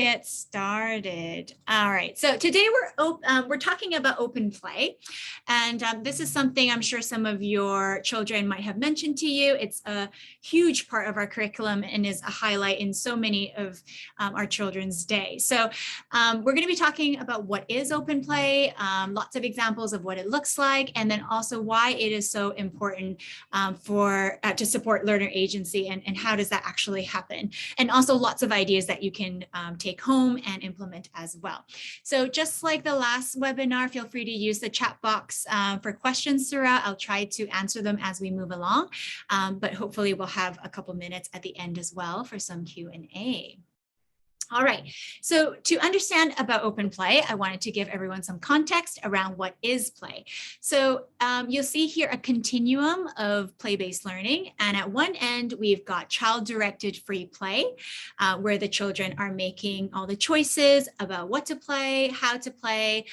Get started. All right. So today we're talking about open play, and this is something I'm sure some of your children might have mentioned to you. It's a huge part of our curriculum and is a highlight in so many of our children's day. So we're going to be talking about what is open play, lots of examples of what it looks like, and then also why it is so important to support learner agency and how does that actually happen, and also lots of ideas that you can take home and implement as well. So just like the last webinar, feel free to use the chat box for questions throughout. I'll try to answer them as we move along, but hopefully we'll have a couple minutes at the end as well for some Q&A. All right, so to understand about open play, I wanted to give everyone some context around what is play. So you'll see here a continuum of play-based learning. And at one end, we've got child-directed free play, where the children are making all the choices about what to play, how to play,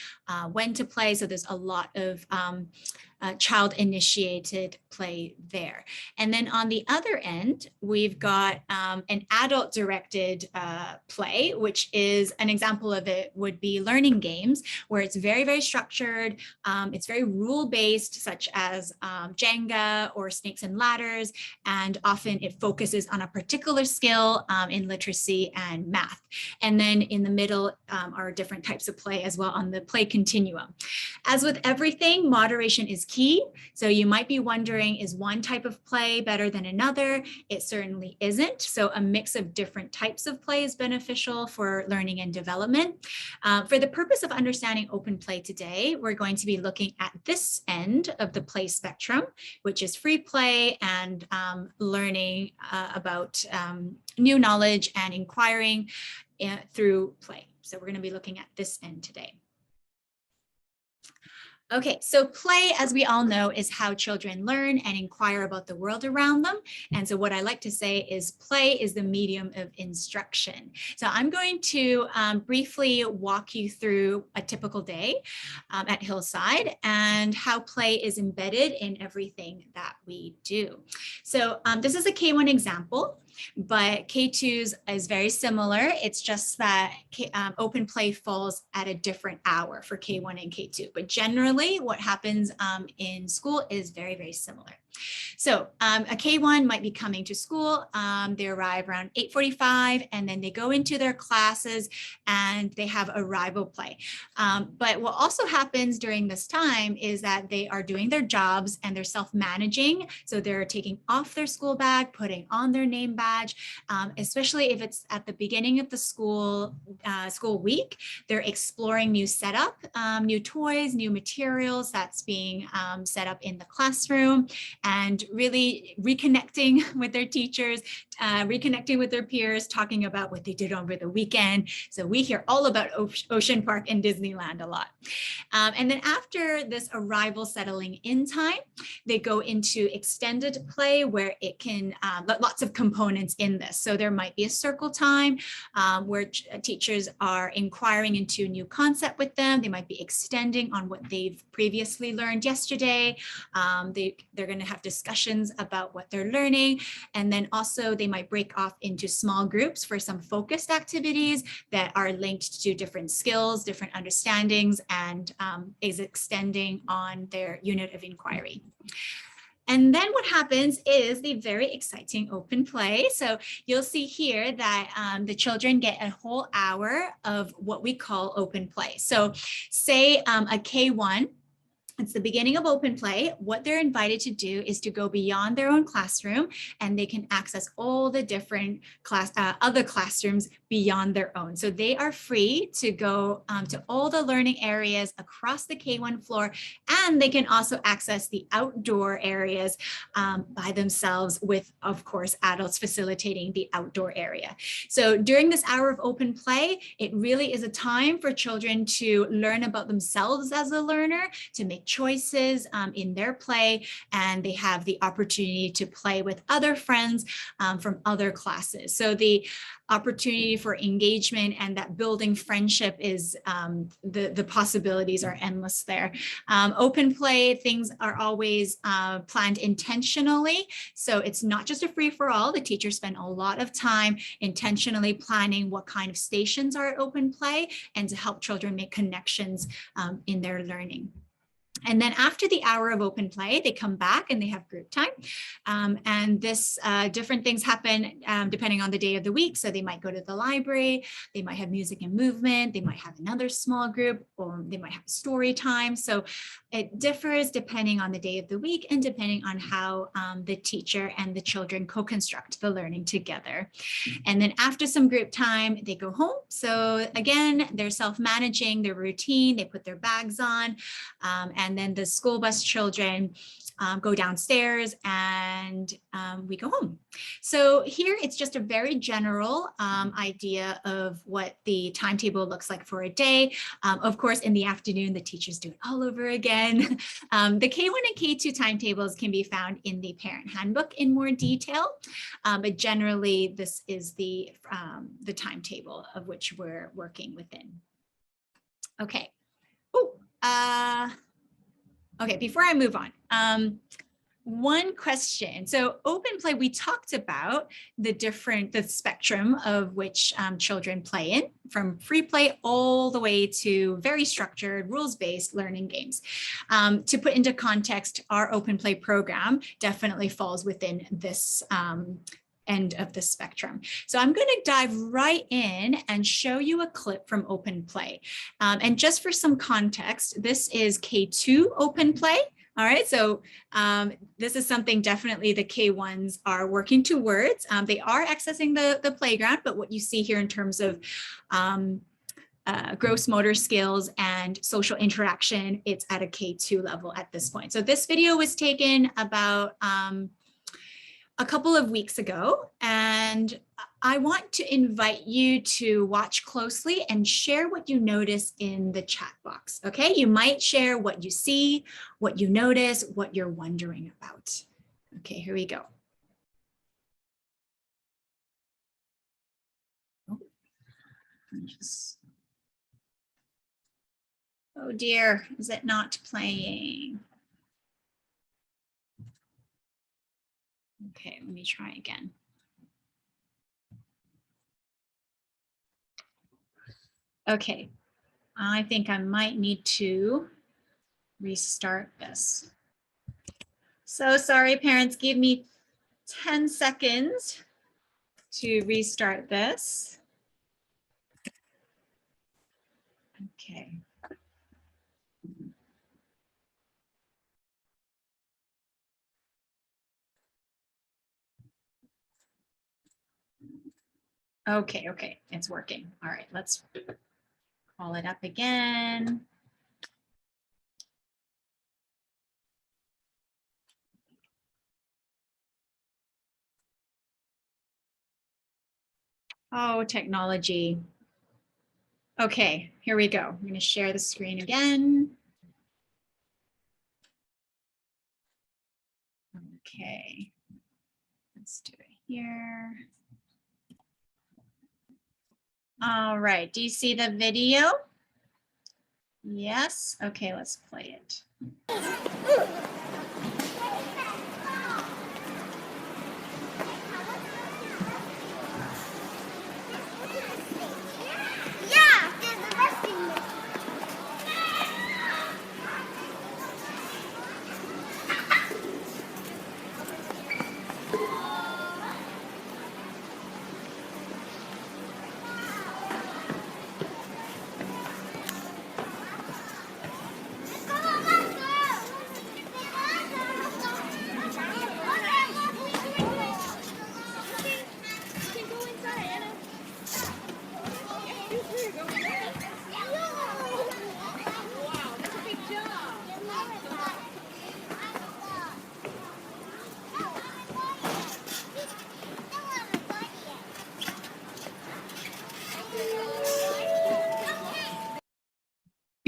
when to play. So there's a lot of child-initiated play there. And then on the other end, we've got an adult-directed play, which is an example of it would be learning games, where it's very, very structured. It's very rule-based, such as Jenga or Snakes and Ladders, and often it focuses on a particular skill in literacy and math. And then in the middle are different types of play as well on the play continuum. As with everything, moderation is key. So you might be wondering, is one type of play better than another? It certainly isn't. So a mix of different types of play is beneficial for learning and development. For the purpose of understanding open play today, we're going to be looking at this end of the play spectrum, which is free play and learning about new knowledge and inquiring through play. So we're going to be looking at this end today. Okay, so play, as we all know, is how children learn and inquire about the world around them. And so what I like to say is play is the medium of instruction. So I'm going to briefly walk you through a typical day at Hillside and how play is embedded in everything that we do. So this is a K1 example, but K2's is very similar. It's just that open play falls at a different hour for K1 and K2, but generally what happens in school is very, very similar. So a K1 might be coming to school. They arrive around 8:45 and then they go into their classes and they have arrival play. But what also happens during this time is that they are doing their jobs and they're self-managing. So they're taking off their school bag, putting on their name badge, especially if it's at the beginning of the school week. They're exploring new setup, new toys, new materials that's being set up in the classroom, and really reconnecting with their teachers, reconnecting with their peers, talking about what they did over the weekend. So we hear all about Ocean Park and Disneyland a lot. And then after this arrival settling in time, they go into extended play where it can, lots of components in this. So there might be a circle time where teachers are inquiring into a new concept with them. They might be extending on what they've previously learned yesterday. They're going to have discussions about what they're learning. And then also they might break off into small groups for some focused activities that are linked to different skills, different understandings, and is extending on their unit of inquiry. And then what happens is the very exciting open play. So you'll see here that the children get a whole hour of what we call open play. So say a K1, it's the beginning of open play. What they're invited to do is to go beyond their own classroom, and they can access all the different other classrooms beyond their own. So they are free to go to all the learning areas across the K1 floor, and they can also access the outdoor areas by themselves with, of course, adults facilitating the outdoor area. So during this hour of open play, it really is a time for children to learn about themselves as a learner, to make choices in their play, and they have the opportunity to play with other friends from other classes. So the opportunity for engagement and that building friendship is the possibilities are endless there. Open play, things are always planned intentionally. So it's not just a free for all. The teachers spend a lot of time intentionally planning what kind of stations are at open play and to help children make connections in their learning. And then after the hour of open play, they come back and they have group time. And this different things happen depending on the day of the week. So they might go to the library, they might have music and movement, they might have another small group, or they might have story time. So it differs depending on the day of the week and depending on how the teacher and the children co-construct the learning together. And then after some group time, they go home. So again, they're self-managing their routine, they put their bags on, and then the school bus children go downstairs and we go home. So here it's just a very general idea of what the timetable looks like for a day. Of course, in the afternoon, the teachers do it all over again. The K1 and K2 timetables can be found in the parent handbook in more detail, but generally this is the timetable of which we're working within. Okay. Okay, before I move on, one question. So open play, we talked about the spectrum of which children play in, from free play all the way to very structured rules-based learning games. To put into context, our open play program definitely falls within this end of the spectrum. So I'm going to dive right in and show you a clip from open play. And just for some context, this is K2 open play. All right, so this is something definitely the K1s are working towards. They are accessing the playground, but what you see here in terms of gross motor skills and social interaction, it's at a K2 level at this point. So this video was taken about a couple of weeks ago, and I want to invite you to watch closely and share what you notice in the chat box, okay? You might share what you see, what you notice, what you're wondering about. Okay, here we go. Oh dear, is it not playing? Okay, let me try again. Okay, I think I might need to restart this. So sorry, parents, give me 10 seconds to restart this. Okay. Okay, it's working. All right, let's call it up again. Oh, technology. Okay, here we go. I'm going to share the screen again. Okay, let's do it here. All right, do you see the video? Yes, okay, let's play it.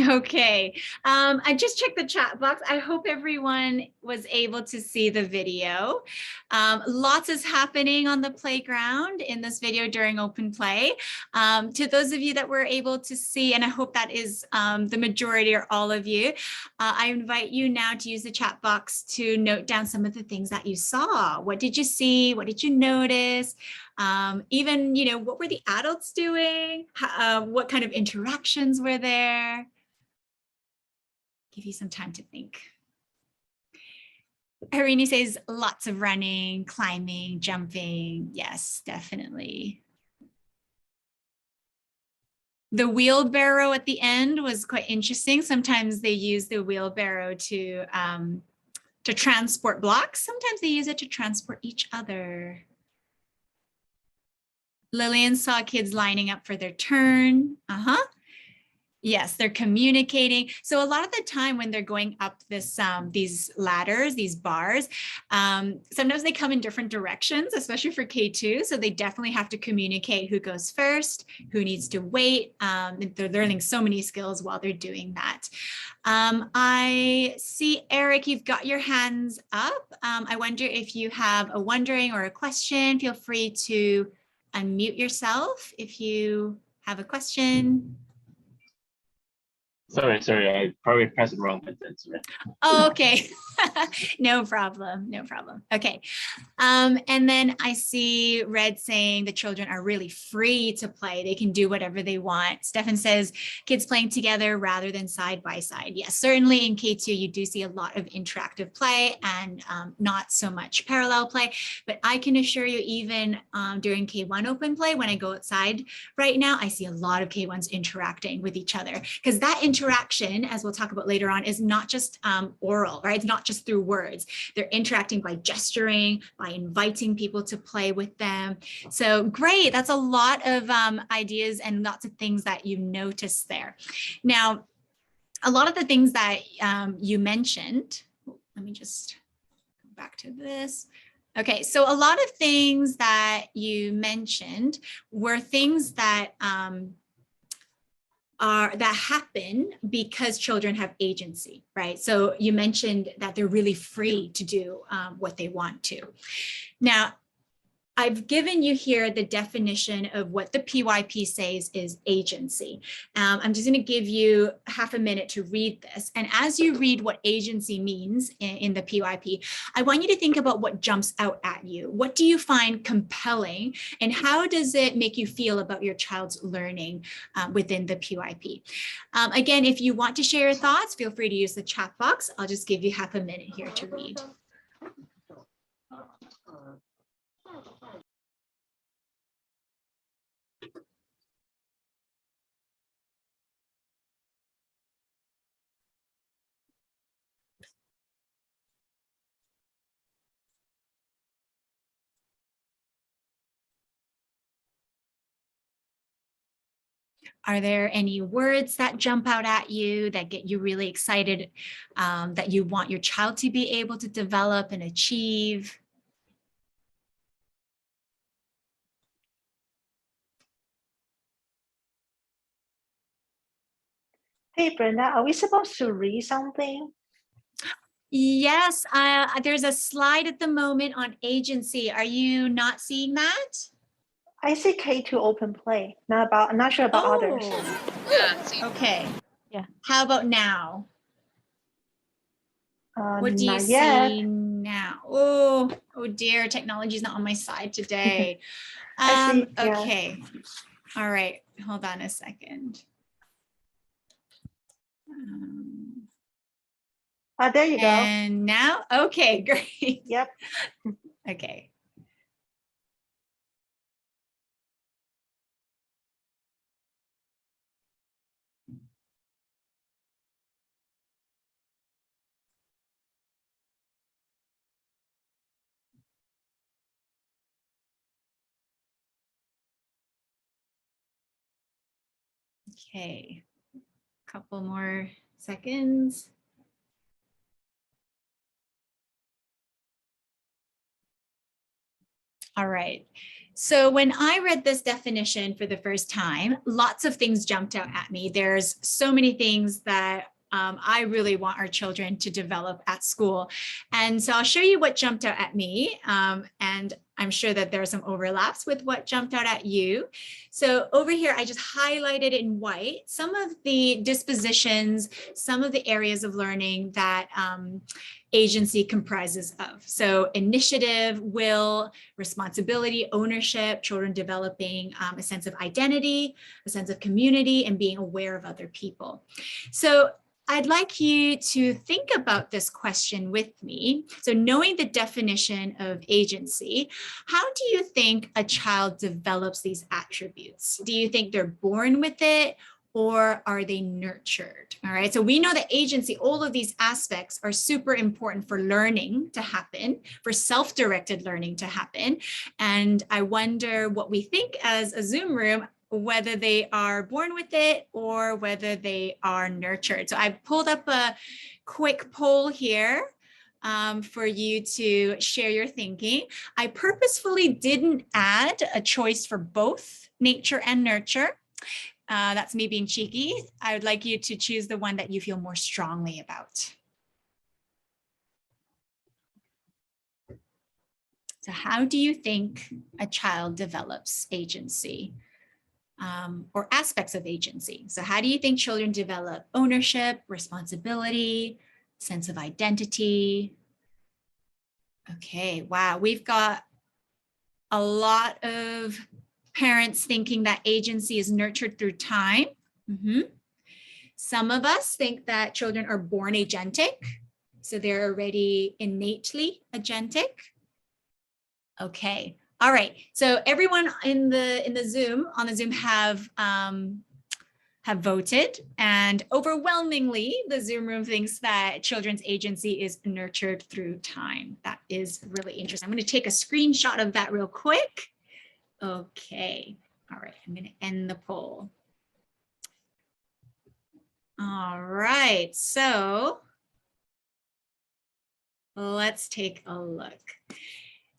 Okay, I just checked the chat box. I hope everyone was able to see the video. Lots is happening on the playground in this video during open play. To those of you that were able to see, and I hope that is the majority or all of you, I invite you now to use the chat box to note down some of the things that you saw. What did you see? What did you notice? Even, what were the adults doing? What kind of interactions were there? Give you some time to think. Harini says lots of running, climbing, jumping. Yes, definitely. The wheelbarrow at the end was quite interesting. Sometimes they use the wheelbarrow to transport blocks. Sometimes they use it to transport each other. Lillian saw kids lining up for their turn. Yes, they're communicating. So a lot of the time when they're going up these ladders, these bars, sometimes they come in different directions, especially for K2. So they definitely have to communicate who goes first, who needs to wait. They're learning so many skills while they're doing that. I see, Eric, you've got your hands up. I wonder if you have a wondering or a question. Feel free to unmute yourself if you have a question. Sorry, I probably pressed the wrong button. Oh, okay. No problem. Okay. And then I see Red saying the children are really free to play. They can do whatever they want. Stefan says kids playing together rather than side by side. Yes, certainly in K2, you do see a lot of interactive play and not so much parallel play. But I can assure you, even during K1 open play, when I go outside right now, I see a lot of K1s interacting with each other, because that interaction, as we'll talk about later on, is not just oral, right? It's not just through words. They're interacting by gesturing, by inviting people to play with them. So great, that's a lot of ideas and lots of things that you noticed there. Now, a lot of the things that you mentioned, let me just go back to this. Okay, so a lot of things that you mentioned were things that that happen because children have agency, right? So you mentioned that they're really free to do what they want to. Now, I've given you here the definition of what the PYP says is agency. I'm just going to give you half a minute to read this. And as you read what agency means in the PYP, I want you to think about what jumps out at you. What do you find compelling, and how does it make you feel about your child's learning within the PYP? Again, if you want to share your thoughts, feel free to use the chat box. I'll just give you half a minute here to read. Are there any words that jump out at you that get you really excited, that you want your child to be able to develop and achieve? Hey, Brenda, are we supposed to read something? Yes, there's a slide at the moment on agency. Are you not seeing that? I see K2 open play. I'm not sure about others. Yeah, Okay. Yeah. How about now? What do you Not see yet. now? Oh dear, technology's not on my side today. I see, yeah. Okay. All right, hold on a second. There you go. And now, okay, great. Yep. Okay. Okay, couple more seconds. All right. So when I read this definition for the first time, lots of things jumped out at me. There's so many things that I really want our children to develop at school. And so I'll show you what jumped out at me. And I'm sure that there are some overlaps with what jumped out at you. So over here, I just highlighted in white some of the dispositions, some of the areas of learning that agency comprises of. So initiative, will, responsibility, ownership, children developing a sense of identity, a sense of community, and being aware of other people. So I'd like you to think about this question with me. So knowing the definition of agency, how do you think a child develops these attributes? Do you think they're born with it, or are they nurtured? All right, so we know that agency, all of these aspects are super important for learning to happen, for self-directed learning to happen. And I wonder what we think as a Zoom room, whether they are born with it or whether they are nurtured. So I pulled up a quick poll here for you to share your thinking. I purposefully didn't add a choice for both nature and nurture. That's me being cheeky. I would like you to choose the one that you feel more strongly about. So how do you think a child develops agency? Or aspects of agency. So how do you think children develop ownership, responsibility, sense of identity? Okay, wow, we've got a lot of parents thinking that agency is nurtured through time. Some of us think that children are born agentic, so they're already innately agentic. Okay. All right, so everyone in the Zoom on the Zoom have voted, and overwhelmingly the Zoom room thinks that children's agency is nurtured through time. That is really interesting. I'm going to take a screenshot of that real quick. Okay, all right, I'm going to end the poll. All right, so let's take a look.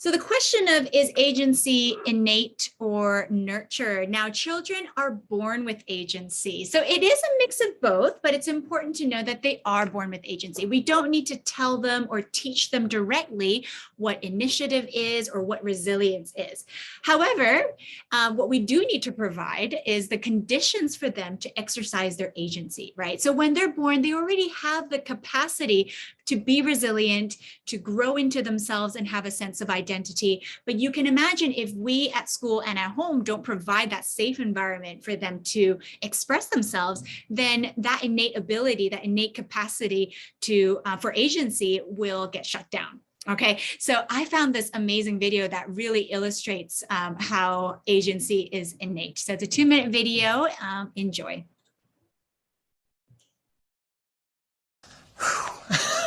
So the question of, is agency innate or nurtured? Now, children are born with agency. So it is a mix of both, but it's important to know that they are born with agency. We don't need to tell them or teach them directly what initiative is or what resilience is. However, what we do need to provide is the conditions for them to exercise their agency, right? So when they're born, they already have the capacity to be resilient, to grow into themselves and have a sense of identity. But you can imagine if we at school and at home don't provide that safe environment for them to express themselves, then that innate ability, that innate capacity to for agency will get shut down. Okay, so I found this amazing video that really illustrates how agency is innate. So it's a 2-minute video. Enjoy.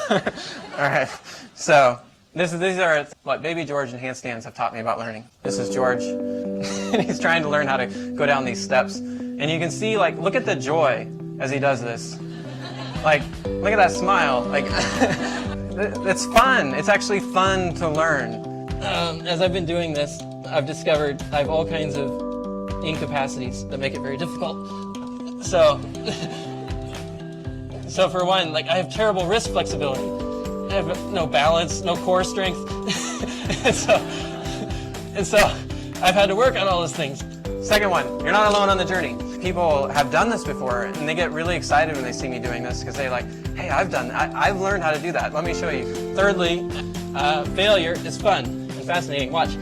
All right, so these are what Baby George and handstands have taught me about learning. This is George, and he's trying to learn how to go down these steps. And you can see, like, look at the joy as he does this. Like, look at that smile. Like, it's fun. It's actually fun to learn. As I've been doing this, I've discovered I have all kinds of incapacities that make it very difficult. So for one, like, I have terrible wrist flexibility. I have no balance, no core strength. and so I've had to work on all those things. Second one, you're not alone on the journey. People have done this before, and they get really excited when they see me doing this because they're like, hey, I've learned how to do that. Let me show you. Thirdly, failure is fun and fascinating. Watch.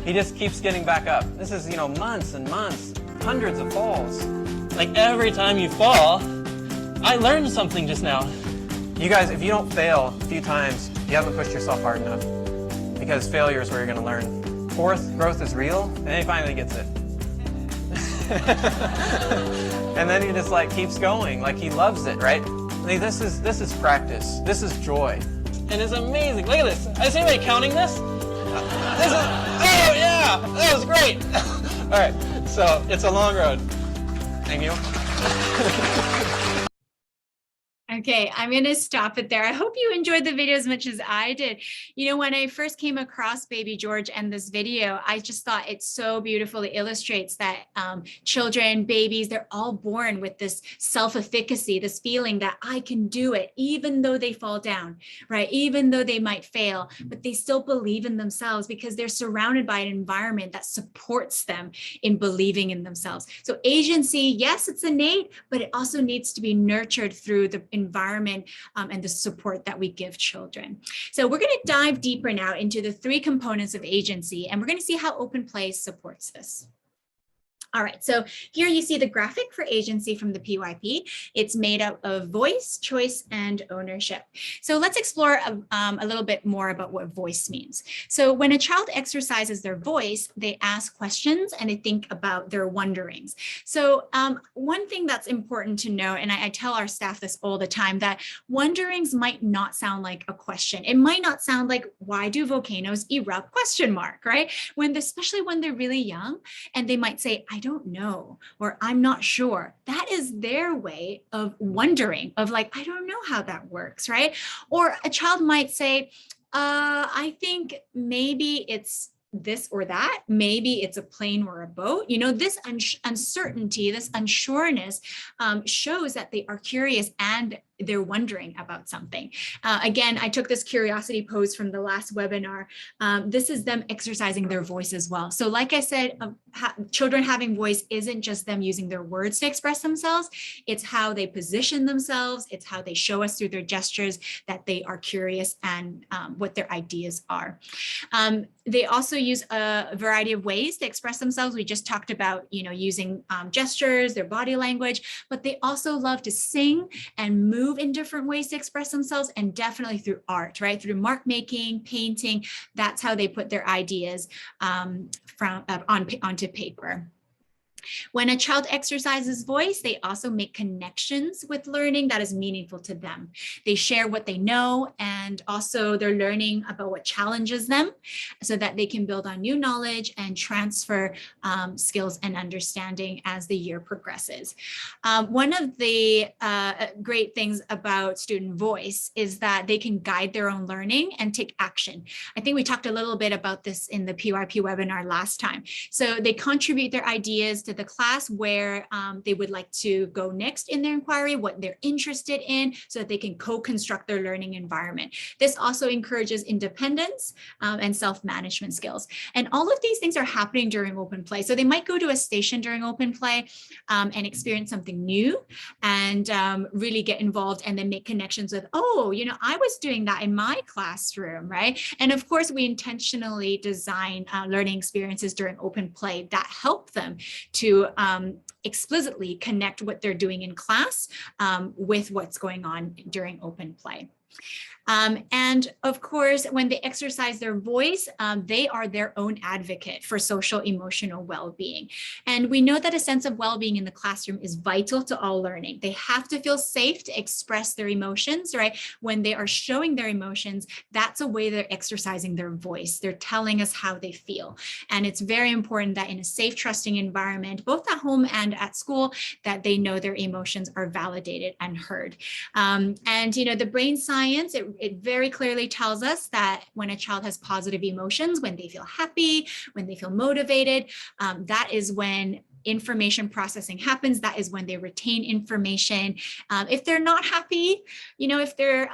He just keeps getting back up. This is, months and months, hundreds of falls. Like, every time you fall, I learned something just now. You guys, if you don't fail a few times, you haven't pushed yourself hard enough, because failure is where you're going to learn. Fourth, growth is real, and then he finally gets it. And then he just keeps going, like he loves it, right? Like, this is practice. This is joy. And it's amazing. Look at this. Is anybody counting this? Oh yeah, that was great. All right, so it's a long road. Thank you. Okay, I'm going to stop it there. I hope you enjoyed the video as much as I did. You know, when I first came across Baby George and this video, I just thought it so beautifully illustrates that children, babies, they're all born with this self-efficacy, this feeling that I can do it, even though they fall down, right? Even though they might fail, but they still believe in themselves because they're surrounded by an environment that supports them in believing in themselves. So agency, yes, it's innate, but it also needs to be nurtured through the environment and the support that we give children. So we're going to dive deeper now into the 3 components of agency, and we're going to see how Open Play supports this. All right, so here you see the graphic for agency from the PYP. It's made up of voice, choice, and ownership. So let's explore a little bit more about what voice means. So when a child exercises their voice, they ask questions and they think about their wonderings. So one thing that's important to know, and I tell our staff this all the time, that wonderings might not sound like a question. It might not sound like, why do volcanoes erupt, question mark, right? Especially when they're really young and they might say, I don't know, or I'm not sure. That is their way of wondering, of like, I don't know how that works, right? Or a child might say, I think maybe it's this or that, maybe it's a plane or a boat. You know, this uncertainty, this unsureness shows that they are curious and they're wondering about something. Again, I took this curiosity pose from the last webinar. This is them exercising their voice as well. So like I said, children having voice isn't just them using their words to express themselves. It's how they position themselves. It's how they show us through their gestures that they are curious and what their ideas are. They also use a variety of ways to express themselves. We just talked about, you know, using gestures, their body language, but they also love to sing and move in different ways to express themselves, and definitely through art, right? Through mark making, painting. That's how they put their ideas onto paper. When a child exercises voice, they also make connections with learning that is meaningful to them. They share what they know, and also they're learning about what challenges them so that they can build on new knowledge and transfer skills and understanding as the year progresses. One of the great things about student voice is that they can guide their own learning and take action. I think we talked a little bit about this in the PYP webinar last time. So they contribute their ideas to the class where they would like to go next in their inquiry, what they're interested in, so that they can co-construct their learning environment. This also encourages independence and self-management skills. And all of these things are happening during Open Play. So they might go to a station during Open Play and experience something new and really get involved and then make connections with, oh, you know, I was doing that in my classroom, right? And of course, we intentionally design learning experiences during Open Play that help them to explicitly connect what they're doing in class with what's going on during Open Play. And of course, when they exercise their voice, they are their own advocate for social emotional well-being. And we know that a sense of well-being in the classroom is vital to all learning. They have to feel safe to express their emotions, right? When they are showing their emotions, that's a way they're exercising their voice. They're telling us how they feel. And it's very important that in a safe, trusting environment, both at home and at school, that they know their emotions are validated and heard. And, you know, the brain science, it very clearly tells us that when a child has positive emotions, when they feel happy, when they feel motivated, that is when information processing happens. That is when they retain information. If they're not happy, you know, if they're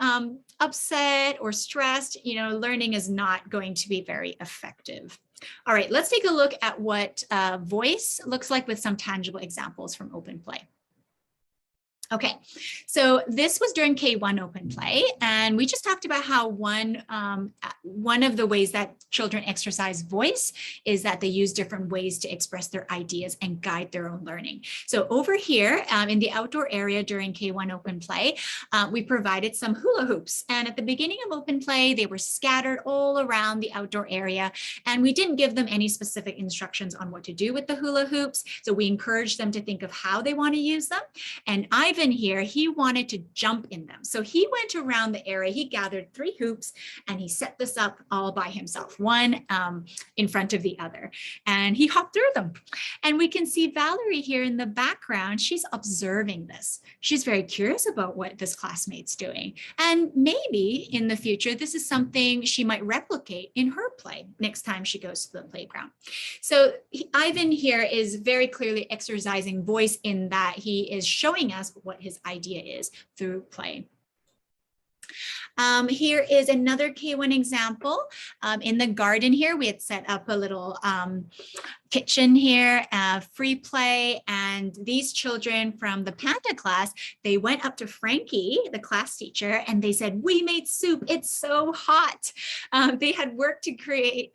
upset or stressed, you know, learning is not going to be very effective. All right, let's take a look at what voice looks like with some tangible examples from Open Play. Okay, so this was during K1 Open Play, and we just talked about how one of the ways that children exercise voice is that they use different ways to express their ideas and guide their own learning. So over here in the outdoor area during K1 Open Play, we provided some hula hoops. And at the beginning of Open Play, they were scattered all around the outdoor area, and we didn't give them any specific instructions on what to do with the hula hoops. So we encouraged them to think of how they want to use them. And I Ivan here, he wanted to jump in them. So he went around the area, he gathered 3 hoops and he set this up all by himself, one in front of the other, and he hopped through them. And we can see Valerie here in the background, she's observing this. She's very curious about what this classmate's doing. And maybe in the future, this is something she might replicate in her play next time she goes to the playground. So Ivan here is very clearly exercising voice in that he is showing us what his idea is through play. Here is another K1 example. In the garden here, we had set up a little kitchen here, free play, and these children from the Panda class, they went up to Frankie, the class teacher, and they said, "We made soup, it's so hot." They had worked to create,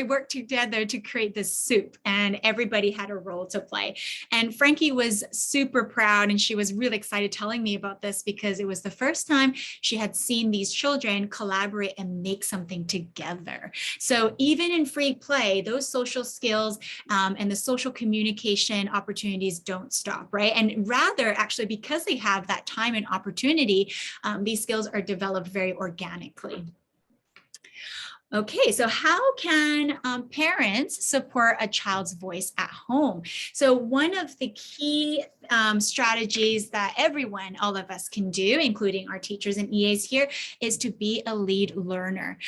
work together to create this soup, and everybody had a role to play. And Frankie was super proud, and she was really excited telling me about this because it was the first time she had seen these children collaborate and make something together. So even in free play, those social skills and the social communication opportunities don't stop, right? And rather, actually, because they have that time and opportunity, these skills are developed very organically. Okay, so how can parents support a child's voice at home? So one of the key strategies that everyone, all of us can do, including our teachers and EAs here, is to be a lead learner.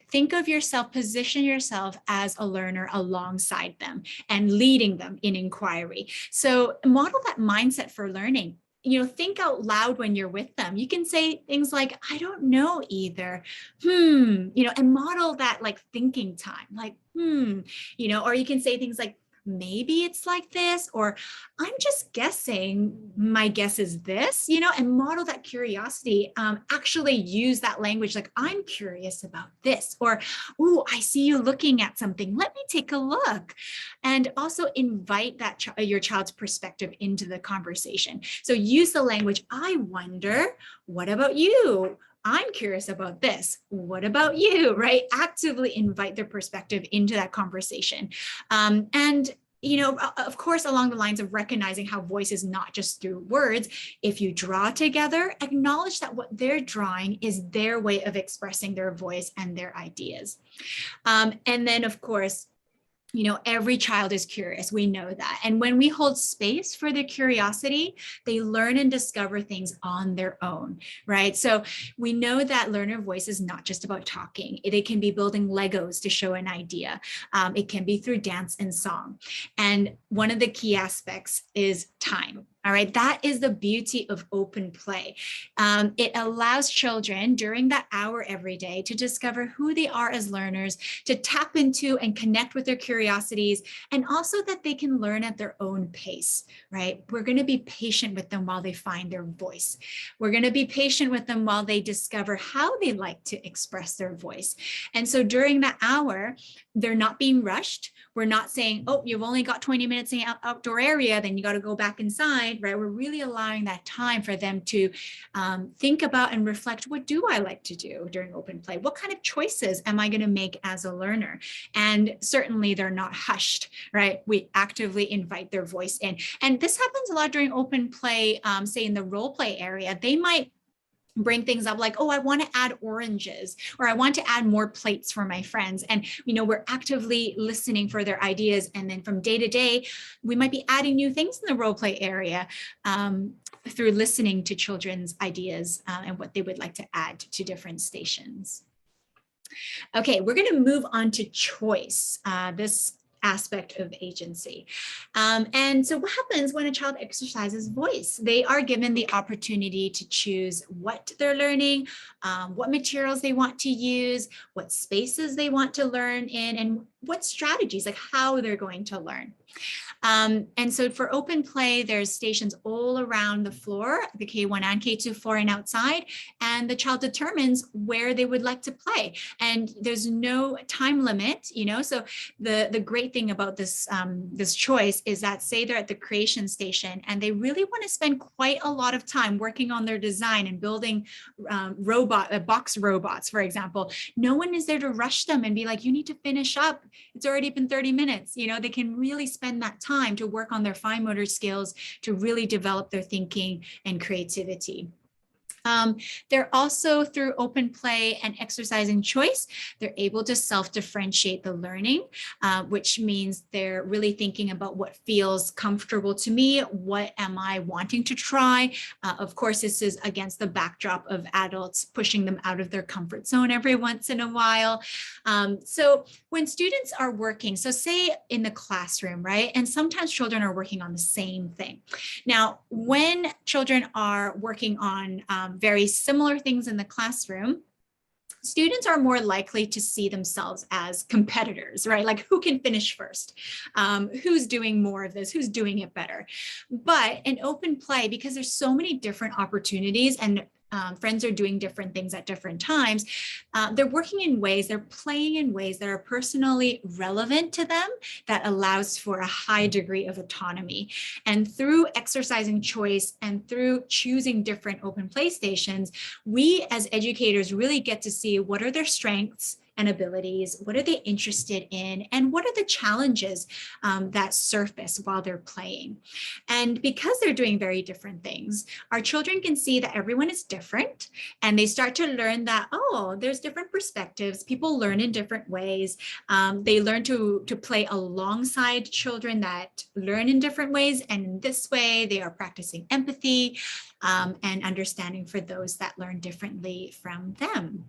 Think of yourself, position yourself as a learner alongside them and leading them in inquiry. So model that mindset for learning. Think out loud when you're with them. You can say things like, "I don't know either. And model that like thinking time, like, or you can say things like, "Maybe it's like this," or "I'm just guessing, my guess is this," and model that curiosity. Actually use that language like, "I'm curious about this," or, "Ooh, I see you looking at something. Let me take a look." And also invite that your child's perspective into the conversation. So use the language, "I wonder, what about you? I'm curious about this. What about you?" Right? Actively invite their perspective into that conversation. And of course, along the lines of recognizing how voice is not just through words. If you draw together, acknowledge that what they're drawing is their way of expressing their voice and their ideas. And then, of course, every child is curious. We know that. And when we hold space for their curiosity, they learn and discover things on their own, right? So we know that learner voice is not just about talking. They can be building Legos to show an idea. It can be through dance and song. And one of the key aspects is time. All right, that is the beauty of open play. It allows children during that hour every day to discover who they are as learners, to tap into and connect with their curiosities, and also that they can learn at their own pace, right? We're going to be patient with them while they find their voice. We're going to be patient with them while they discover how they like to express their voice. And so during that hour, they're not being rushed. We're not saying, "Oh, you've only got 20 minutes in the outdoor area, then you got to go back inside," right? We're really allowing that time for them to think about and reflect, what do I like to do during open play? What kind of choices am I going to make as a learner? And certainly they're not hushed, right? We actively invite their voice in. And this happens a lot during open play, say in the role play area. They might bring things up like, "Oh, I want to add oranges," or "I want to add more plates for my friends." And, we're actively listening for their ideas. And then from day to day, we might be adding new things in the role play area through listening to children's ideas and what they would like to add to different stations. Okay, we're going to move on to choice. This aspect of agency. And so what happens when a child exercises voice? They are given the opportunity to choose what they're learning, what materials they want to use, what spaces they want to learn in, and what strategies, like how they're going to learn. And so for open play, there's stations all around the floor, the K1 and K2 floor and outside, and the child determines where they would like to play. And there's no time limit, so the great thing about this, this choice is that, say they're at the creation station and they really want to spend quite a lot of time working on their design and building box robots, for example. No one is there to rush them and be like, "You need to finish up. It's already been 30 minutes. They can really spend spend that time to work on their fine motor skills to really develop their thinking and creativity. They're also, through open play and exercising choice, they're able to self-differentiate the learning, which means they're really thinking about what feels comfortable to me, what am I wanting to try. Of course, this is against the backdrop of adults pushing them out of their comfort zone every once in a while. So when students are working, so say in the classroom, right? And sometimes children are working on the same thing. Now, when children are working on very similar things in the classroom, students are more likely to see themselves as competitors, right? Like who can finish first? Who's doing more of this? Who's doing it better? But in open play, because there's so many different opportunities and friends are doing different things at different times, they're working in ways, they're playing in ways that are personally relevant to them, that allows for a high degree of autonomy. And through exercising choice and through choosing different open play stations, we as educators really get to see what are their strengths and abilities, what are they interested in, and what are the challenges that surface while they're playing. And because they're doing very different things, our children can see that everyone is different, and they start to learn that, oh, there's different perspectives, people learn in different ways. They learn to play alongside children that learn in different ways, and in this way they are practicing empathy and understanding for those that learn differently from them.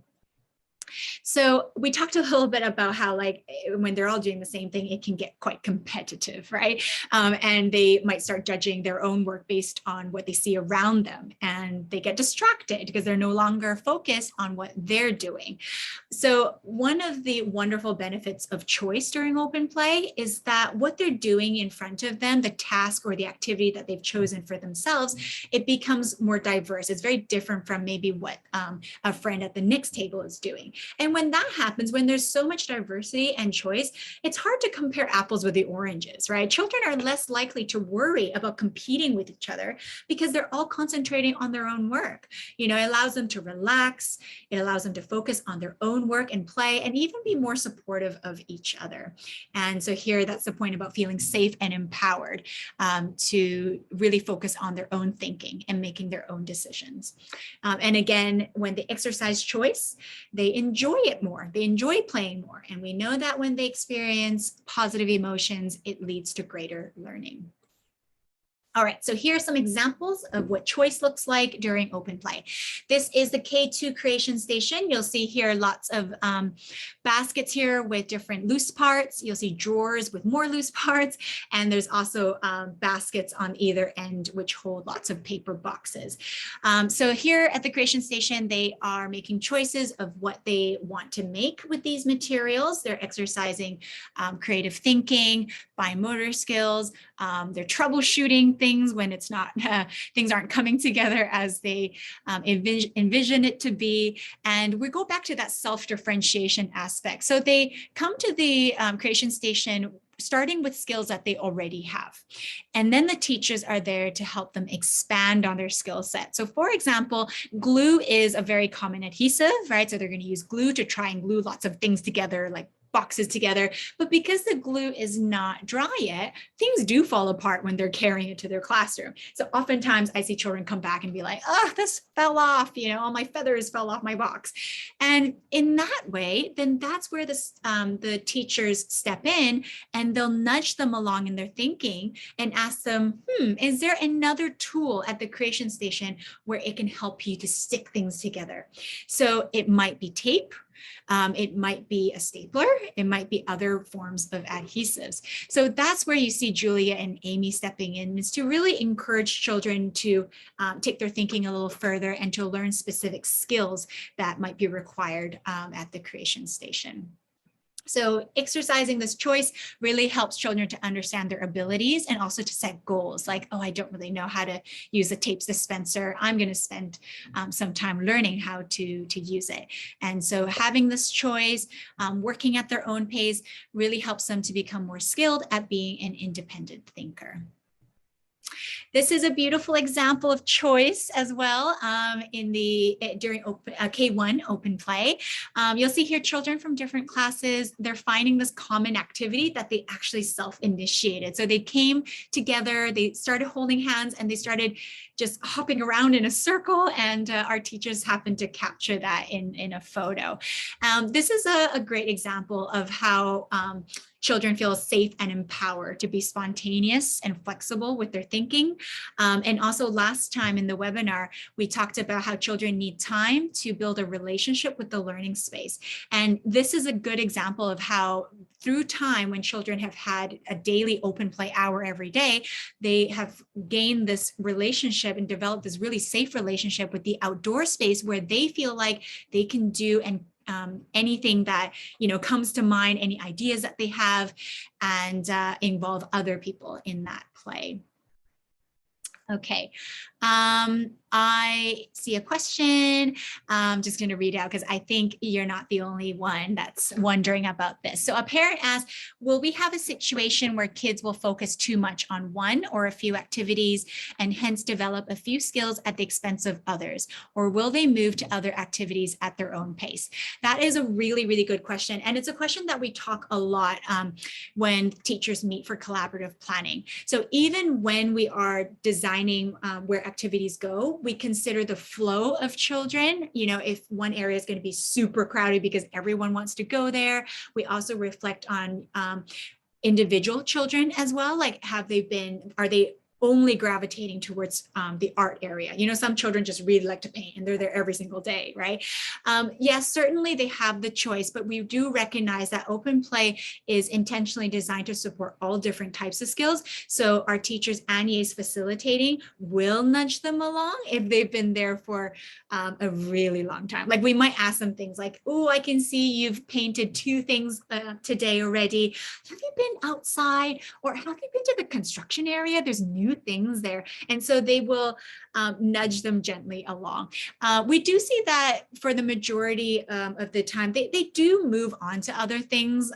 So we talked a little bit about how, like, when they're all doing the same thing, it can get quite competitive, right? And they might start judging their own work based on what they see around them, and they get distracted because they're no longer focused on what they're doing. So one of the wonderful benefits of choice during open play is that what they're doing in front of them, the task or the activity that they've chosen for themselves, it becomes more diverse. It's very different from maybe what a friend at the next table is doing. And when that happens, when there's so much diversity and choice, it's hard to compare apples with the oranges, right? Children are less likely to worry about competing with each other because they're all concentrating on their own work. You know, it allows them to relax. It allows them to focus on their own work and play, and even be more supportive of each other. And so here, that's the point about feeling safe and empowered to really focus on their own thinking and making their own decisions. And again, when they exercise choice, they enjoy it more. They enjoy playing more. And we know that when they experience positive emotions, it leads to greater learning. All right, so here are some examples of what choice looks like during open play. This is the K2 creation station. You'll see here lots of baskets here with different loose parts. You'll see drawers with more loose parts. And there's also baskets on either end, which hold lots of paper boxes. So here at the creation station, they are making choices of what they want to make with these materials. They're exercising creative thinking, fine motor skills. They're troubleshooting things when it's not, things aren't coming together as they envision it to be. And we go back to that self-differentiation aspect. So they come to the creation station starting with skills that they already have. And then the teachers are there to help them expand on their skill set. So for example, glue is a very common adhesive, right? So they're going to use glue to try and glue lots of things together, like boxes together. But because the glue is not dry yet, things do fall apart when they're carrying it to their classroom. So oftentimes I see children come back and be like, oh, this fell off, you know, all my feathers fell off my box. And in that way, then that's where the teachers step in, and they'll nudge them along in their thinking and ask them, is there another tool at the creation station where it can help you to stick things together? So it might be tape. It might be a stapler, it might be other forms of adhesives. So that's where you see Julia and Amy stepping in, is to really encourage children to take their thinking a little further and to learn specific skills that might be required at the creation station. So exercising this choice really helps children to understand their abilities and also to set goals like, oh, I don't really know how to use a tape dispenser. I'm going to spend some time learning how to use it. And so having this choice, working at their own pace, really helps them to become more skilled at being an independent thinker. This is a beautiful example of choice as well during K1 open play. You'll see here children from different classes, they're finding this common activity that they actually self-initiated. So they came together, they started holding hands, and they started just hopping around in a circle, and our teachers happened to capture that in a photo. This is a great example of how children feel safe and empowered to be spontaneous and flexible with their thinking. And also last time in the webinar, we talked about how children need time to build a relationship with the learning space. And this is a good example of how through time, when children have had a daily open play hour every day, they have gained this relationship and developed this really safe relationship with the outdoor space where they feel like they can do and anything that comes to mind, any ideas that they have, and involve other people in that play. Okay, I see a question. I'm just going to read out because I think you're not the only one that's wondering about this. So a parent asked, will we have a situation where kids will focus too much on one or a few activities and hence develop a few skills at the expense of others? Or will they move to other activities at their own pace? That is a really, really good question. And it's a question that we talk a lot when teachers meet for collaborative planning. So even when we are designing where activities go, we consider the flow of children. If one area is going to be super crowded because everyone wants to go there, we also reflect on individual children as well. Like, are they only gravitating towards the art area? Some children just really like to paint and they're there every single day, right? Yes, certainly they have the choice, but we do recognize that open play is intentionally designed to support all different types of skills. So our teachers and EAs facilitating will nudge them along if they've been there for a really long time. Like, we might ask them things like, oh, I can see you've painted 2 things today already. Have you been outside, or have you been to the construction area? There's new things there. And so they will nudge them gently along. We do see that for the majority of the time, they do move on to other things.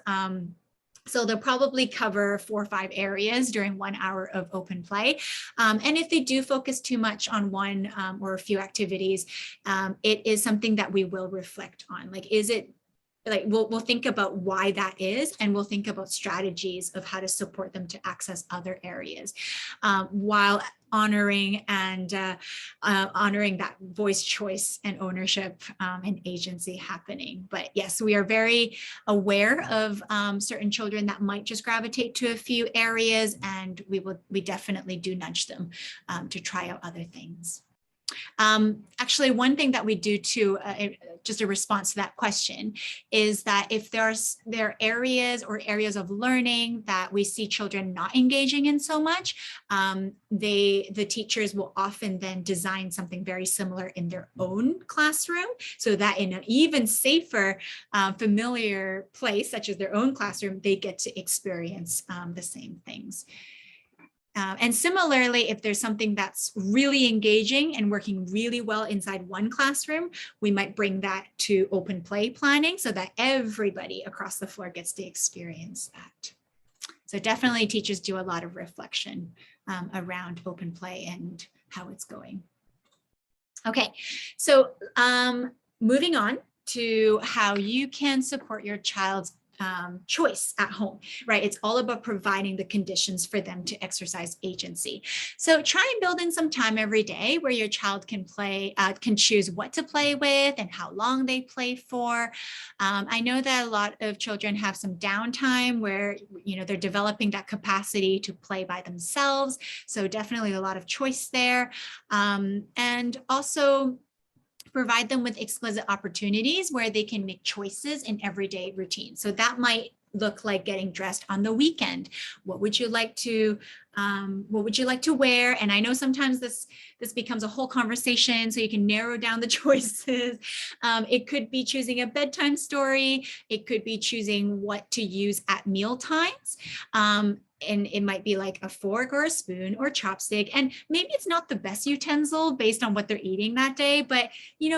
So they'll probably cover 4 or 5 areas during 1 hour of open play. And if they do focus too much on one or a few activities, it is something that we will reflect on. Like, is it like we'll think about why that is, and we'll think about strategies of how to support them to access other areas while honoring that voice, choice, and ownership and agency happening. But yes, we are very aware of certain children that might just gravitate to a few areas, and we definitely do nudge them to try out other things. Actually, one thing that we do too, just a response to that question, is that if there are areas of learning that we see children not engaging in so much, the teachers will often then design something very similar in their own classroom, so that in an even safer, familiar place, such as their own classroom, they get to experience the same things. And similarly, if there's something that's really engaging and working really well inside one classroom, we might bring that to open play planning so that everybody across the floor gets to experience that. So definitely teachers do a lot of reflection around open play and how it's going. Okay, so moving on to how you can support your child's choice at home, right? It's all about providing the conditions for them to exercise agency. So try and build in some time every day where your child can choose what to play with and how long they play for. I know that a lot of children have some downtime where, they're developing that capacity to play by themselves. So definitely a lot of choice there. And also, provide them with explicit opportunities where they can make choices in everyday routine. So that might look like getting dressed on the weekend. What would you like to wear? And I know sometimes this becomes a whole conversation, so you can narrow down the choices. It could be choosing a bedtime story. It could be choosing what to use at meal times. and it might be like a fork or a spoon or chopstick. And maybe it's not the best utensil based on what they're eating that day, but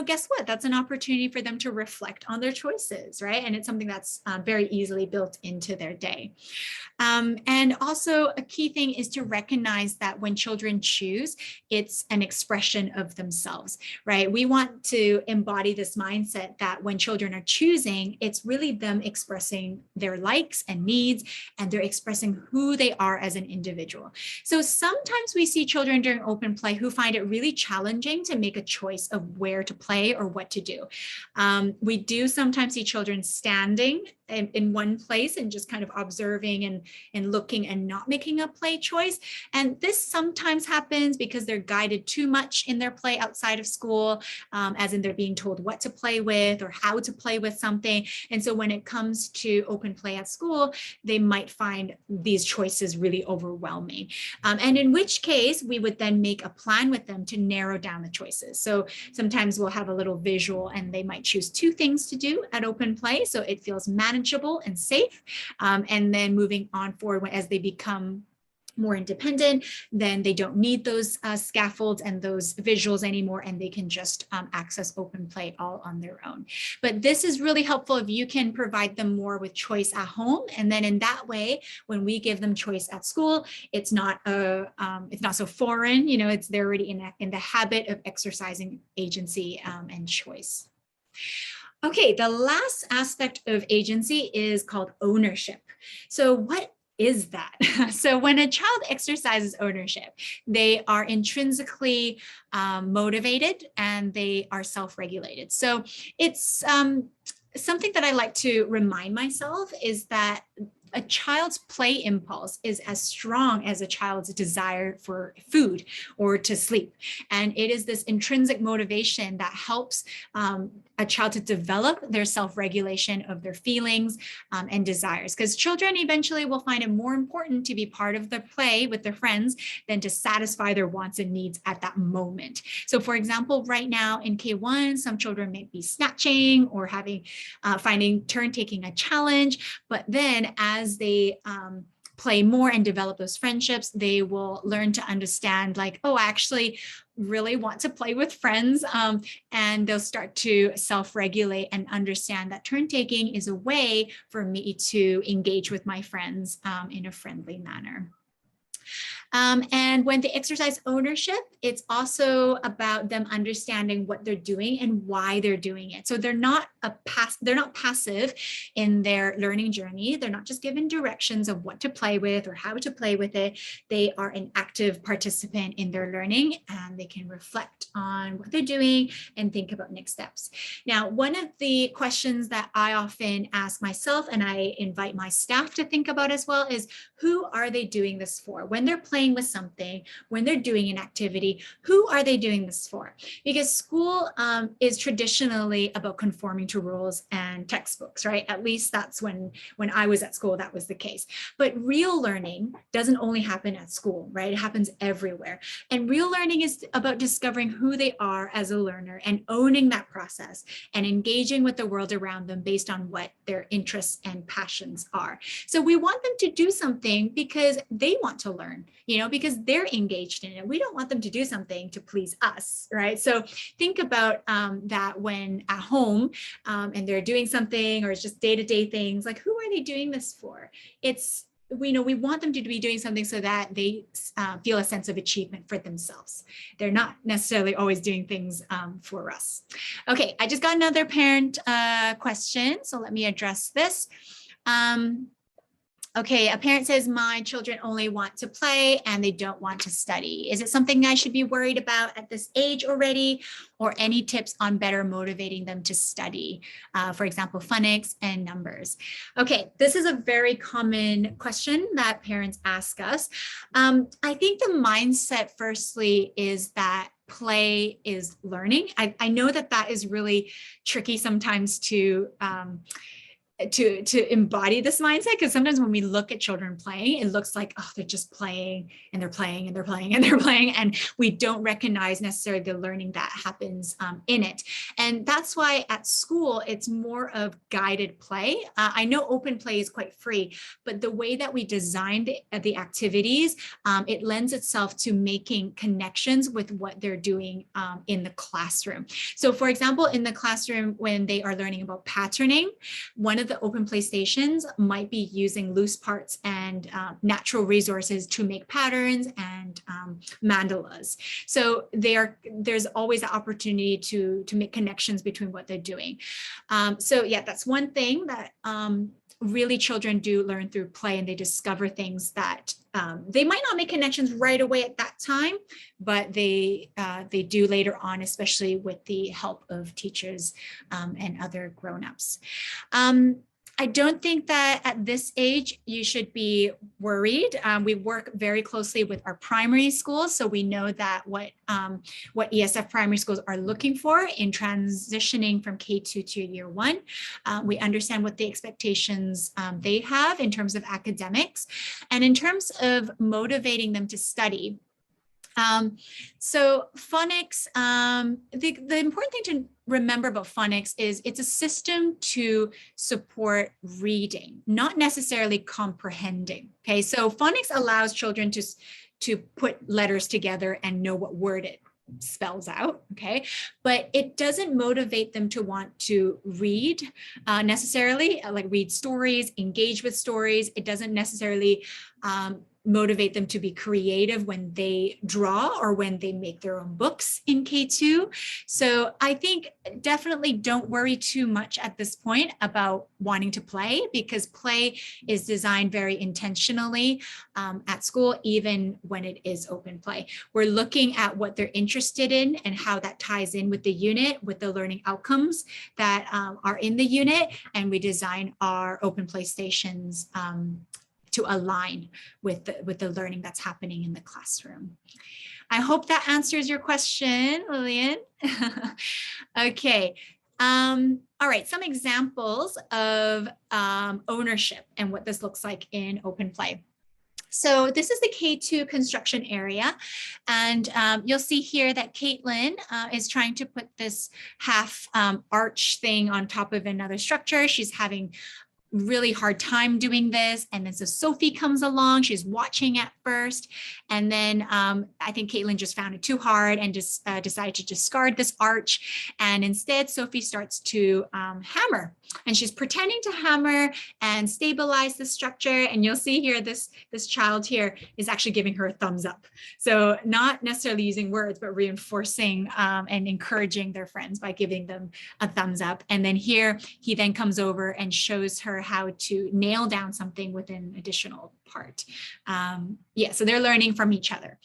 guess what? That's an opportunity for them to reflect on their choices, right? And it's something that's very easily built into their day. And also a key thing is to recognize that when children choose, it's an expression of themselves, right? We want to embody this mindset that when children are choosing, it's really them expressing their likes and needs, and they're expressing who they are as an individual. So sometimes we see children during open play who find it really challenging to make a choice of where to play or what to do. We do sometimes see children standing in one place and just kind of observing and looking and not making a play choice. And this sometimes happens because they're guided too much in their play outside of school, as in they're being told what to play with or how to play with something. And so when it comes to open play at school, they might find these choices really overwhelming. And in which case we would then make a plan with them to narrow down the choices. So sometimes we'll have a little visual and they might choose 2 things to do at open play, so it feels manageable and safe. And then moving on forward as they become more independent, then they don't need those scaffolds and those visuals anymore, and they can just access open play all on their own. But this is really helpful if you can provide them more with choice at home, and then in that way, when we give them choice at school, it's not so foreign. They're already in the habit of exercising agency and choice. Okay, the last aspect of agency is called ownership. So what is that? So when a child exercises ownership, they are intrinsically motivated and they are self-regulated. So it's something that I like to remind myself is that a child's play impulse is as strong as a child's desire for food or to sleep. And it is this intrinsic motivation that helps a child to develop their self-regulation of their feelings and desires. Because children eventually will find it more important to be part of the play with their friends than to satisfy their wants and needs at that moment. So for example, right now in K1, some children may be snatching or finding turn taking a challenge, but then as they play more and develop those friendships, they will learn to understand like, oh, I actually really want to play with friends. And they'll start to self-regulate and understand that turn taking is a way for me to engage with my friends in a friendly manner. And when they exercise ownership, it's also about them understanding what they're doing and why they're doing it. So they're not passive in their learning journey. They're not just given directions of what to play with or how to play with it. They are an active participant in their learning, and they can reflect on what they're doing and think about next steps. Now, one of the questions that I often ask myself and I invite my staff to think about as well is, who are they doing this for? When they're playing with something, when they're doing an activity, who are they doing this for? Because school is traditionally about conforming to rules and textbooks, right? At least that's when I was at school, that was the case. But real learning doesn't only happen at school, right? It happens everywhere. And real learning is about discovering who they are as a learner and owning that process and engaging with the world around them based on what their interests and passions are. So we want them to do something because they want to learn, because they're engaged in it. We don't want them to do something to please us, right? So think about that when at home and they're doing something, or it's just day-to-day things, like who are they doing this for? We want them to be doing something so that they feel a sense of achievement for themselves. They're not necessarily always doing things for us. Okay, I just got another parent question, so let me address this. Okay, a parent says, my children only want to play and they don't want to study. Is it something I should be worried about at this age already? Or any tips on better motivating them to study? For example, phonics and numbers. Okay, this is a very common question that parents ask us. I think the mindset firstly is that play is learning. I know that is really tricky sometimes to to embody this mindset, because sometimes when we look at children playing, it looks like, oh, they're just playing and they're playing and they're playing and they're playing, and we don't recognize necessarily the learning that happens in it. And that's why at school it's more of guided play. I know open play is quite free, but the way that we designed the activities, it lends itself to making connections with what they're doing in the classroom. So for example, in the classroom, when they are learning about patterning, one of the open play stations might be using loose parts and natural resources to make patterns and mandalas. So there's always the opportunity to make connections between what they're doing. So yeah, that's one thing that really children do learn through play, and they discover things that they might not make connections right away at that time, but they do later on, especially with the help of teachers and other grown-ups. I don't think that at this age you should be worried. We work very closely with our primary schools, so we know that what ESF primary schools are looking for in transitioning from K2 to year 1. We understand what the expectations they have in terms of academics and in terms of motivating them to study. So phonics, the important thing to remember about phonics is it's a system to support reading, not necessarily comprehending. Okay, so phonics allows children to put letters together and know what word it spells out, okay, but it doesn't motivate them to want to read necessarily, like read stories, engage with stories. It doesn't necessarily motivate them to be creative when they draw or when they make their own books in K2. So I think definitely don't worry too much at this point about wanting to play, because play is designed very intentionally at school, even when it is open play. We're looking at what they're interested in and how that ties in with the unit, with the learning outcomes that are in the unit, and we design our open play stations to align with the learning that's happening in the classroom. I hope that answers your question, Lillian. Okay. All right, some examples of ownership and what this looks like in open play. So this is the K2 construction area, and you'll see here that Caitlin is trying to put this half arch thing on top of another structure. She's having really hard time doing this, and then so Sophie comes along. She's watching at first, and then I think Caitlin just found it too hard and just decided to discard this arch, and instead Sophie starts to hammer, and she's pretending to hammer and stabilize the structure. And you'll see here this child here is actually giving her a thumbs up, so not necessarily using words but reinforcing and encouraging their friends by giving them a thumbs up. And then here he then comes over and shows her how to nail down something with an additional part. Yeah, so they're learning from each other.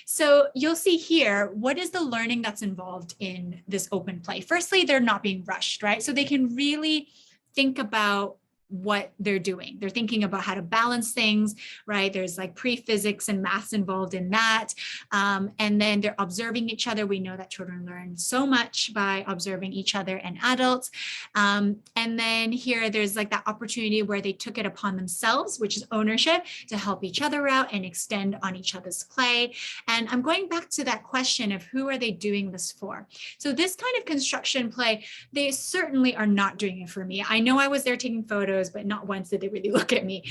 So you'll see here, what is the learning that's involved in this open play? Firstly, they're not being rushed, right? So they can really think about what they're doing. They're thinking about how to balance things, right? There's like pre-physics and maths involved in that. And then they're observing each other. We know that children learn so much by observing each other and adults. And then here there's like that opportunity where they took it upon themselves, which is ownership, to help each other out and extend on each other's play. And I'm going back to that question of who are they doing this for? So this kind of construction play, they certainly are not doing it for me. I know I was there taking photos, but not once did they really look at me.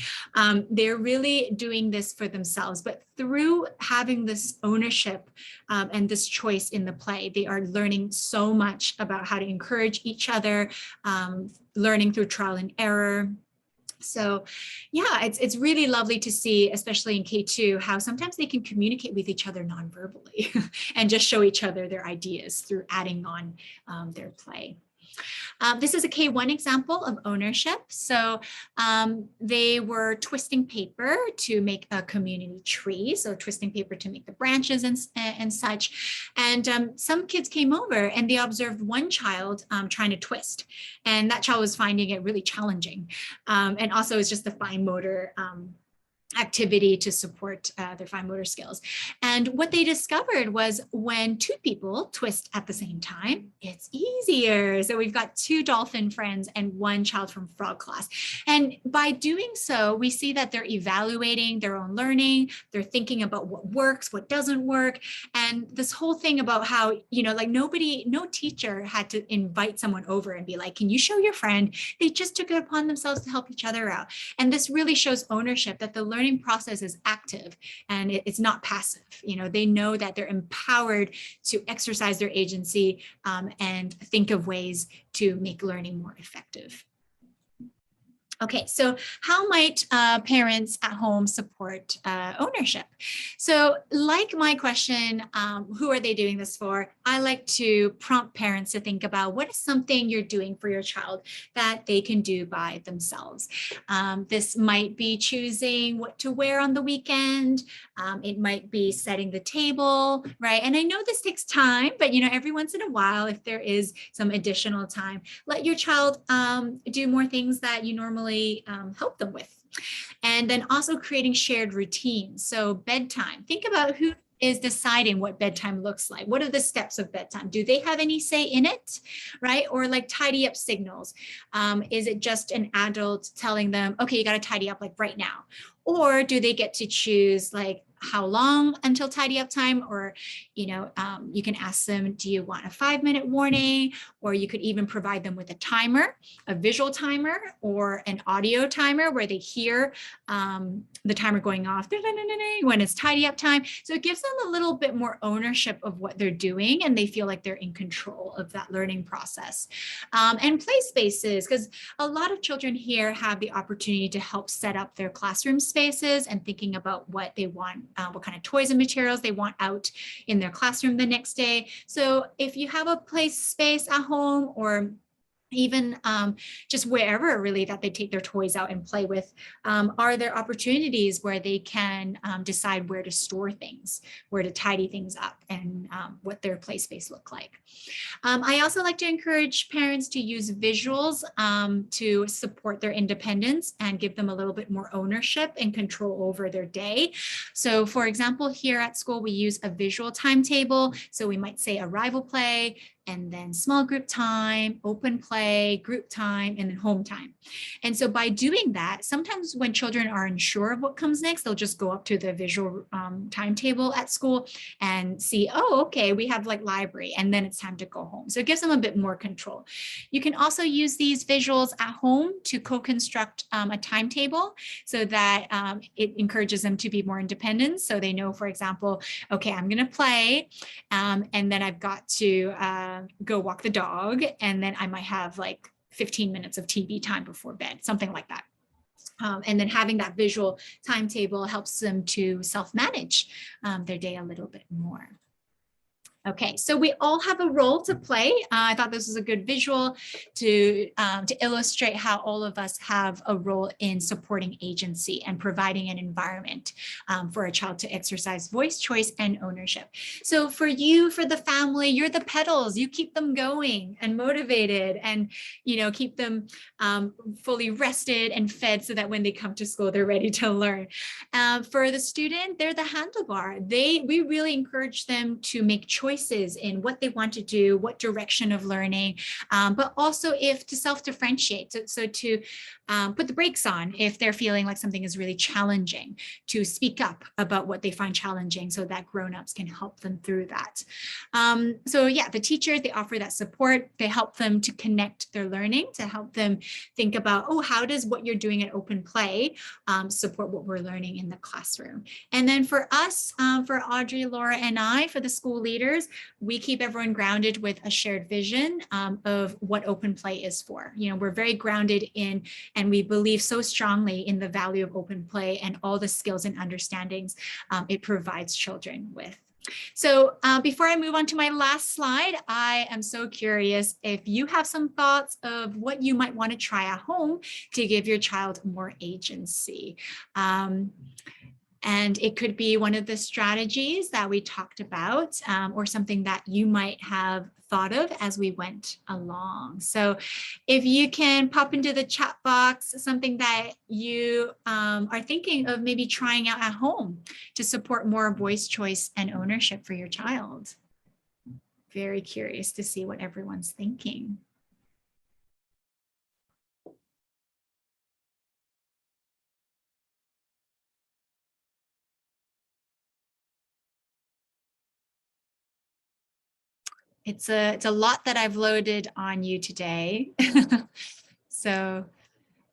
They're really doing this for themselves, but through having this ownership and this choice in the play, they are learning so much about how to encourage each other, learning through trial and error. So yeah, it's really lovely to see, especially in K2, how sometimes they can communicate with each other non-verbally and just show each other their ideas through adding on their play. This is a K1 example of ownership. So they were twisting paper to make a community tree. So twisting paper to make the branches and such. And some kids came over and they observed one child trying to twist. And that child was finding it really challenging. And also it's just the fine motor activity to support their fine motor skills. And what they discovered was when two people twist at the same time, it's easier. So we've got two dolphin friends and one child from frog class. And by doing so, we see that they're evaluating their own learning. They're thinking about what works, what doesn't work. And this whole thing about how, like no teacher had to invite someone over and be like, can you show your friend? They just took it upon themselves to help each other out. And this really shows ownership, that the learning process is active and it's not passive. They know that they're empowered to exercise their agency and think of ways to make learning more effective. Okay, so how might parents at home support ownership? So like my question, who are they doing this for? I like to prompt parents to think about what is something you're doing for your child that they can do by themselves. This might be choosing what to wear on the weekend. It might be setting the table, right? And I know this takes time, but every once in a while, if there is some additional time, let your child do more things that you normally help them with. And then also creating shared routines. So bedtime, think about who is deciding what bedtime looks like. What are the steps of bedtime? Do they have any say in it, right? Or like tidy up signals. Is it just an adult telling them, okay, you got to tidy up like right now? Or do they get to choose like how long until tidy up time? Or, you can ask them, do you want a 5-minute warning? Or you could even provide them with a timer, a visual timer, or an audio timer where they hear the timer going off when it's tidy up time. So it gives them a little bit more ownership of what they're doing, and they feel like they're in control of that learning process. And play spaces, because a lot of children here have the opportunity to help set up their classroom spaces and thinking about what they want, what kind of toys and materials they want out in their classroom the next day. So if you have a play space at home, or even just wherever really that they take their toys out and play with, are there opportunities where they can decide where to store things, where to tidy things up, and what their play space look like. I also like to encourage parents to use visuals to support their independence and give them a little bit more ownership and control over their day. So for example, here at school, we use a visual timetable. So we might say arrival play, and then small group time, open play, group time, and then home time. And so by doing that, sometimes when children are unsure of what comes next, they'll just go up to the visual timetable at school and see, oh, okay, we have like library, and then it's time to go home. So it gives them a bit more control. You can also use these visuals at home to co-construct a timetable so that it encourages them to be more independent. So they know, for example, okay, I'm gonna play, and then I've got to go walk the dog, and then I might have like 15 minutes of TV time before bed, something like that. And then having that visual timetable helps them to self-manage their day a little bit more. Okay, so we all have a role to play. I thought this was a good visual to illustrate how all of us have a role in supporting agency and providing an environment for a child to exercise voice, choice, and ownership. So for you, for the family, you're the pedals. You keep them going and motivated, and keep them fully rested and fed so that when they come to school, they're ready to learn. For the student, they're the handlebar. We really encourage them to make choices in what they want to do, what direction of learning, but also to self-differentiate. So to put the brakes on if they're feeling like something is really challenging, to speak up about what they find challenging so that grown-ups can help them through that. So yeah, the teachers, they offer that support. They help them to connect their learning, to help them think about, oh, how does what you're doing at Open Play support what we're learning in the classroom? And then for us, for Audrey, Laura, and I, for the school leaders, we keep everyone grounded with a shared vision of what Open Play is for. We're very grounded in, and we believe so strongly in the value of Open Play and all the skills and understandings it provides children with. So before I move on to my last slide, I am so curious if you have some thoughts of what you might want to try at home to give your child more agency. And it could be one of the strategies that we talked about, or something that you might have thought of as we went along. So if you can pop into the chat box something that you are thinking of maybe trying out at home to support more voice choice and ownership for your child. Very curious to see what everyone's thinking. It's a lot that I've loaded on you today. So,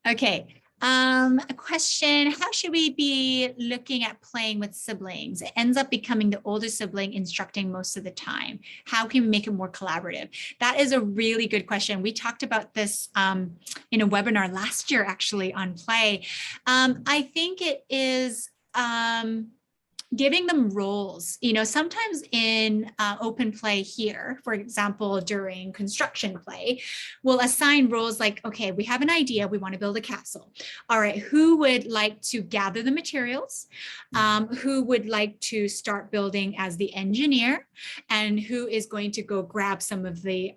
okay. A question, how should we be looking at playing with siblings? It ends up becoming the older sibling instructing most of the time. How can we make it more collaborative? That is a really good question. We talked about this in a webinar last year, actually, on play. I think it is giving them roles. You know, sometimes in open play here, for example, during construction play, we'll assign roles like, okay, we have an idea, we want to build a castle. All right, who would like to gather the materials? Who would like to start building as the engineer? And who is going to go grab some of the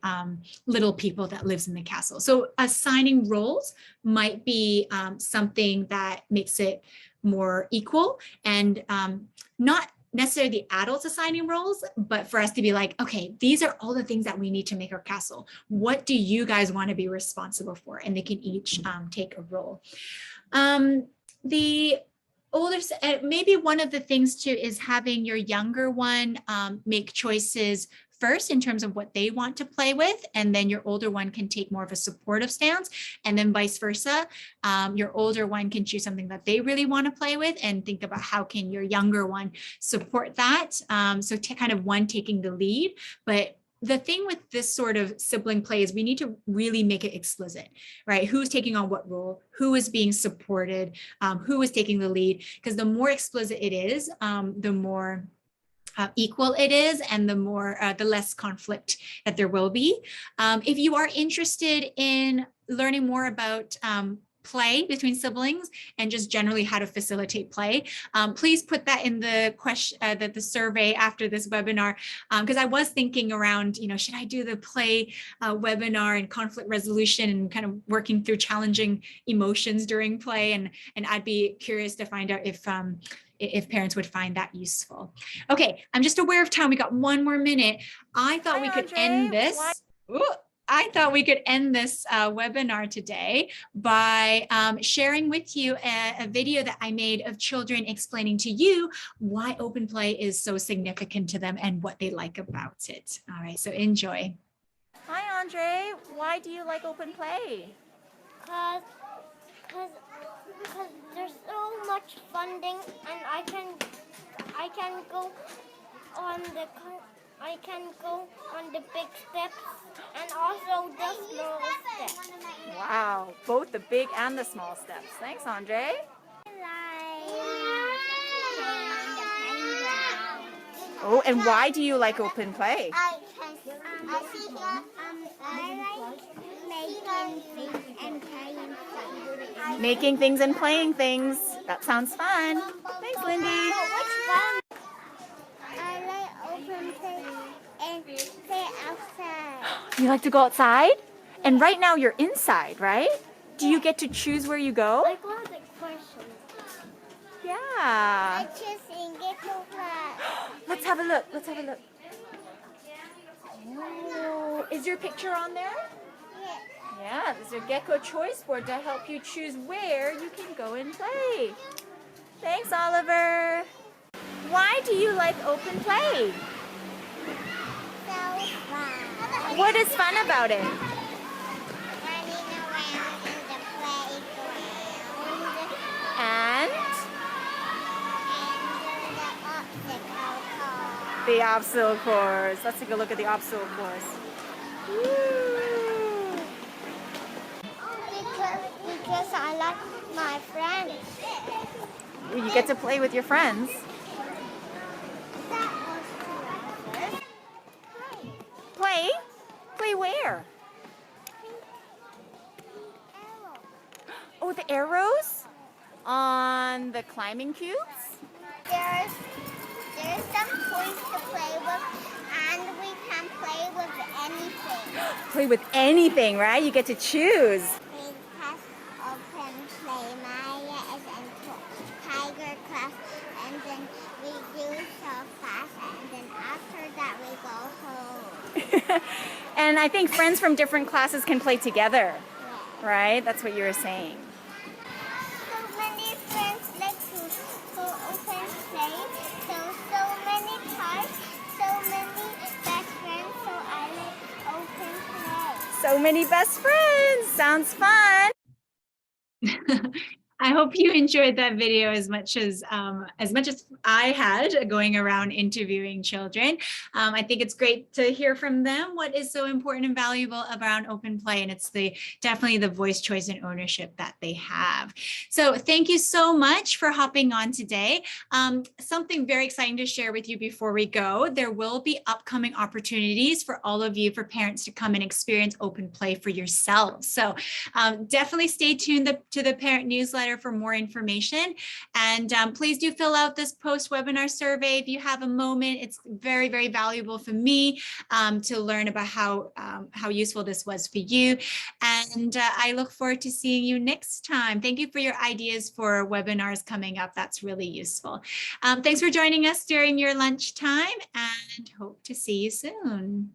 little people that lives in the castle? So assigning roles might be something that makes it more equal, and not necessarily the adults assigning roles, but for us to be like, okay, these are all the things that we need to make our castle. What do you guys want to be responsible for? And they can each take a role. The older, maybe one of the things too is having your younger one make choices first in terms of what they want to play with, and then your older one can take more of a supportive stance, and then vice versa. Your older one can choose something that they really want to play with and think about how can your younger one support that. So kind of one taking the lead. But the thing with this sort of sibling play is we need to really make it explicit, right? Who's taking on what role, who is being supported, who is taking the lead, because the more explicit it is, the more equal it is, and the more the less conflict that there will be. If you are interested in learning more about play between siblings and just generally how to facilitate play, please put that in the question, the survey after this webinar, because I was thinking around, you know, should I do the play webinar and conflict resolution and kind of working through challenging emotions during play, and I'd be curious to find out if parents would find that useful. Okay, I'm just aware of time. We got one more minute. I thought we could end this. I thought we could end this webinar today by sharing with you a video that I made of children explaining to you why open play is so significant to them and what they like about it. All right, so enjoy. Hi, Andre. Why do you like open play? Because there's so much funding, and I can go on the big steps and also the small steps. Wow, both the big and the small steps. Thanks, Andre. Oh, and why do you like open play? I like making things and playing things. Making things and playing things. That sounds fun. Thanks, Lindy. I like open play and stay outside. You like to go outside? And right now you're inside, right? Do you get to choose where you go? I got the question. Yeah. I choose in ghetto class. Let's have a look. Let's have a look. Oh, is your picture on there? Yes. Yeah, there's a Gecko choice board to help you choose where you can go and play. Thanks, Oliver. Why do you like open play? So fun. What is fun about it? Running around in the playground And and do the the obstacle course. obstacle course. Let's take a look at the obstacle course. Woo. Because I like my friends. You get to play with your friends. That was clever. Play? Play where? Arrow. Oh, the arrows? On the climbing cubes? There's some toys to play with, and we can play with anything. Play with anything, right? You get to choose. We have open play. Maya is in tiger class, and then we do so fast, and then after that we go home. And I think friends from different classes can play together, Yeah. right? That's what you were saying. So many friends like to go open play. So many times, so many best friends. So I like open play. So many best friends. Sounds fun. I hope you enjoyed that video as much as I had going around interviewing children. I think it's great to hear from them what is so important and valuable around open play, and it's definitely the voice, choice, and ownership that they have. So thank you so much for hopping on today. Something very exciting to share with you before we go. There will be upcoming opportunities for all of you, for parents to come and experience open play for yourselves. So definitely stay tuned to the parent newsletter for more information. And please do fill out this post-webinar survey if you have a moment. It's very, very valuable for me to learn about how useful this was for you. And I look forward to seeing you next time. Thank you for your ideas for webinars coming up. That's really useful. Thanks for joining us during your lunchtime, and hope to see you soon.